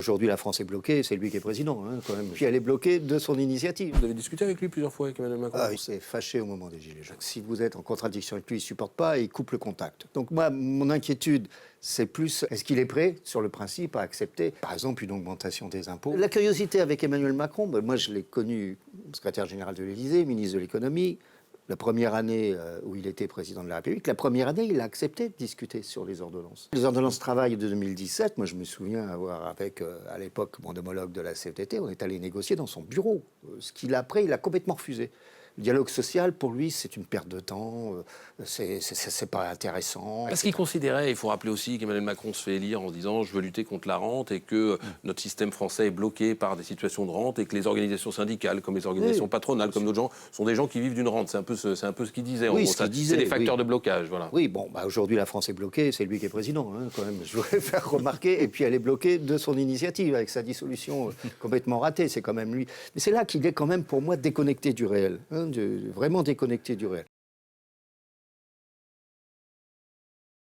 Aujourd'hui, la France est bloquée, c'est lui qui est président, quand même. Puis elle est bloquée de son initiative. Vous avez discuté avec lui plusieurs fois, avec Emmanuel Macron? Il s'est fâché au moment des Gilets jaunes. Si vous êtes en contradiction avec lui, il ne supporte pas et il coupe le contact. Donc moi, mon inquiétude, c'est plus, est-ce qu'il est prêt, sur le principe, à accepter, par exemple, une augmentation des impôts? La curiosité avec Emmanuel Macron, moi je l'ai connu secrétaire général de l'Élysée, ministre de l'économie. La première année où il était président de la République, la première année, il a accepté de discuter sur les ordonnances. Les ordonnances travail de 2017, moi je me souviens avoir avec, à l'époque, mon homologue de la CFDT, on est allé négocier dans son bureau. Ce qu'il a après, il a complètement refusé. Le dialogue social, pour lui, c'est une perte de temps, c'est pas intéressant. Parce qu'il considérait, il faut rappeler aussi qu'Emmanuel Macron se fait élire en se disant « je veux lutter contre la rente » et que notre système français est bloqué par des situations de rente et que les organisations syndicales, comme les organisations patronales, comme d'autres gens, sont des gens qui vivent d'une rente. C'est un peu ce qu'il disait. Oui, c'est des facteurs de blocage, voilà. Oui, aujourd'hui, la France est bloquée, c'est lui qui est président, quand même, je voudrais faire remarquer. Et puis elle est bloquée de son initiative, avec sa dissolution complètement ratée, c'est quand même lui. Mais c'est là qu'il est quand même, pour moi, déconnecté du réel, vraiment déconnecté du réel.